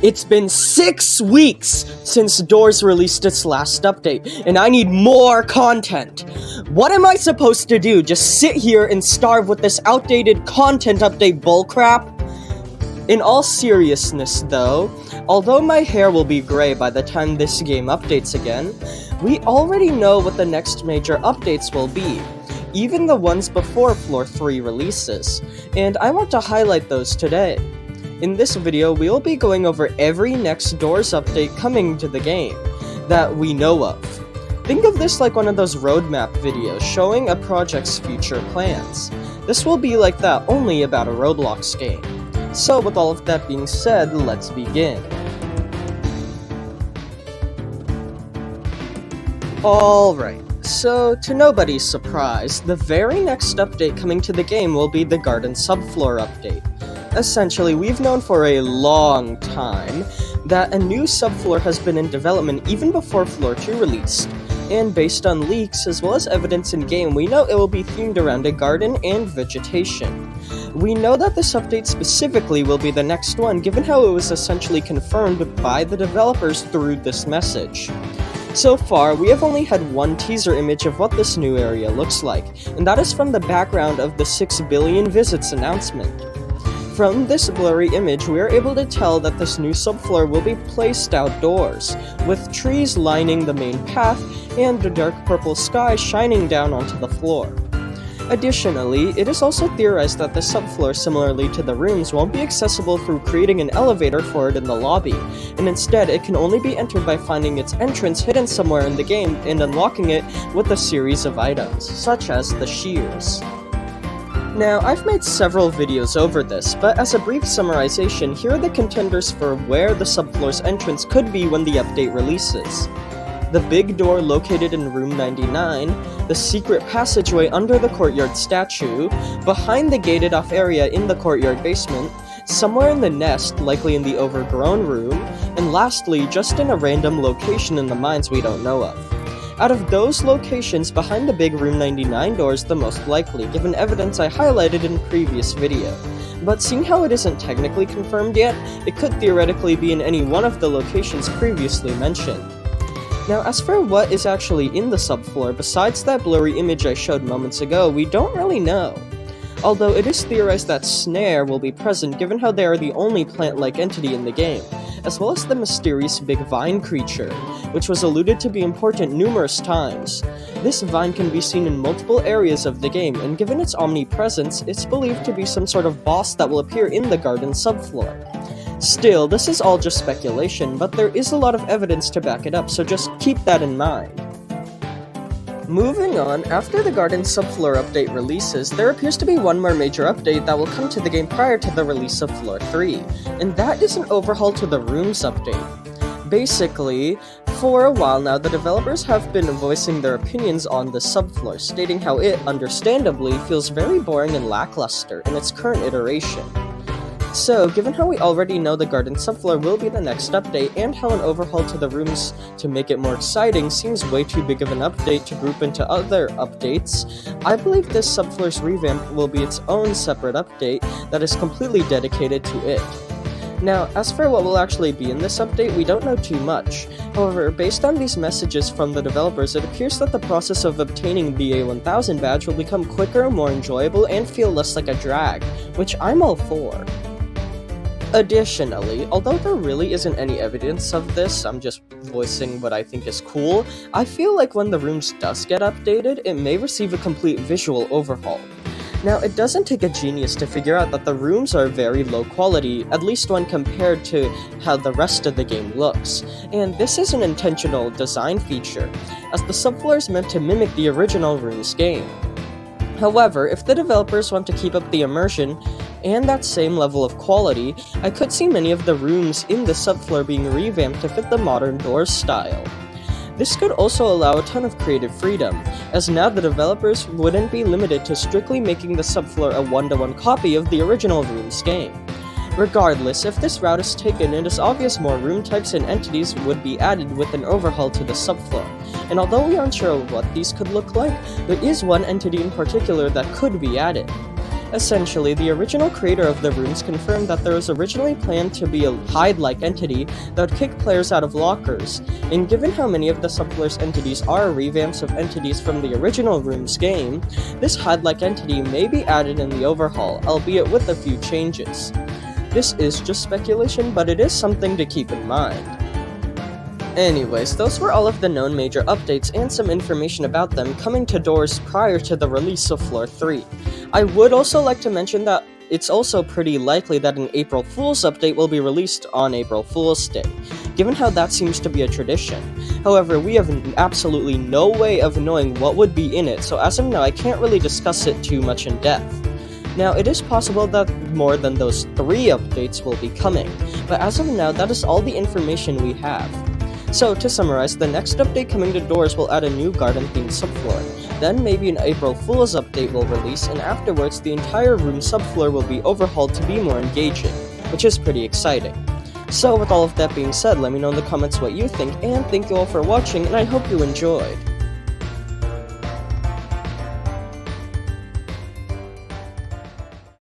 It's been 6 weeks since Doors released its last update, and I need more content. What am I supposed to do? Just sit here and starve with this outdated content update bullcrap? In all seriousness, though, although my hair will be gray by the time this game updates again, we already know what the next major updates will be, even the ones before Floor 3 releases, and I want to highlight those today. In this video, we'll be going over every next Doors update coming to the game that we know of. Think of this like one of those roadmap videos showing a project's future plans. This will be like that, only about a Roblox game. So with all of that being said, let's begin. Alright, so to nobody's surprise, the very next update coming to the game will be the Garden Subfloor update. Essentially, we've known for a long time that a new subfloor has been in development even before Floor 2 released, and based on leaks as well as evidence in-game, we know it will be themed around a garden and vegetation. We know that this update specifically will be the next one, given how it was essentially confirmed by the developers through this message. So far, we have only had one teaser image of what this new area looks like, and that is from the background of the 6 billion visits announcement. From this blurry image, we are able to tell that this new subfloor will be placed outdoors, with trees lining the main path and a dark purple sky shining down onto the floor. Additionally, it is also theorized that the subfloor, similarly to the rooms, won't be accessible through creating an elevator for it in the lobby, and instead it can only be entered by finding its entrance hidden somewhere in the game and unlocking it with a series of items, such as the shears. Now, I've made several videos over this, but as a brief summarization, here are the contenders for where the subfloor's entrance could be when the update releases. The big door located in room 99, the secret passageway under the courtyard statue, behind the gated off area in the courtyard basement, somewhere in the nest, likely in the overgrown room, and lastly, just in a random location in the mines we don't know of. Out of those locations, behind the big room 99 door is the most likely, given evidence I highlighted in previous video. But seeing how it isn't technically confirmed yet, it could theoretically be in any one of the locations previously mentioned. Now, as for what is actually in the subfloor, besides that blurry image I showed moments ago, we don't really know. Although it is theorized that Snare will be present given how they are the only plant-like entity in the game, as well as the mysterious big vine creature, which was alluded to be important numerous times. This vine can be seen in multiple areas of the game, and given its omnipresence, it's believed to be some sort of boss that will appear in the garden subfloor. Still, this is all just speculation, but there is a lot of evidence to back it up, so just keep that in mind. Moving on, after the Garden Subfloor update releases, there appears to be one more major update that will come to the game prior to the release of Floor 3, and that is an overhaul to the Rooms update. Basically, for a while now, the developers have been voicing their opinions on the subfloor, stating how it, understandably, feels very boring and lackluster in its current iteration. So, given how we already know the Garden Subfloor will be the next update, and how an overhaul to the rooms to make it more exciting seems way too big of an update to group into other updates, I believe this subfloor's revamp will be its own separate update that is completely dedicated to it. Now, as for what will actually be in this update, we don't know too much. However, based on these messages from the developers, it appears that the process of obtaining the A1000 badge will become quicker, more enjoyable, and feel less like a drag, which I'm all for. Additionally, although there really isn't any evidence of this, I'm just voicing what I think is cool, I feel like when the rooms does get updated, it may receive a complete visual overhaul. Now, it doesn't take a genius to figure out that the rooms are very low quality, at least when compared to how the rest of the game looks, and this is an intentional design feature, as the subfloor is meant to mimic the original rooms game. However, if the developers want to keep up the immersion and that same level of quality, I could see many of the rooms in the subfloor being revamped to fit the modern Doors style. This could also allow a ton of creative freedom, as now the developers wouldn't be limited to strictly making the subfloor a one-to-one copy of the original rooms game. Regardless, if this route is taken, it is obvious more room types and entities would be added with an overhaul to the subfloor, and although we aren't sure what these could look like, there is one entity in particular that could be added. Essentially, the original creator of the rooms confirmed that there was originally planned to be a hide-like entity that would kick players out of lockers, and given how many of the subfloor's entities are revamps of entities from the original rooms game, this hide-like entity may be added in the overhaul, albeit with a few changes. This is just speculation, but it is something to keep in mind. Anyways, those were all of the known major updates and some information about them coming to doors prior to the release of Floor 3. I would also like to mention that it's also pretty likely that an April Fool's update will be released on April Fool's Day, given how that seems to be a tradition. However, we have absolutely no way of knowing what would be in it, so as of now I can't really discuss it too much in depth. Now, it is possible that more than those 3 updates will be coming, but as of now that is all the information we have. So, to summarize, the next update coming to doors will add a new garden-themed subfloor. Then maybe an April Fool's update will release, and afterwards the entire room subfloor will be overhauled to be more engaging, which is pretty exciting. So with all of that being said, let me know in the comments what you think, and thank you all for watching, and I hope you enjoyed.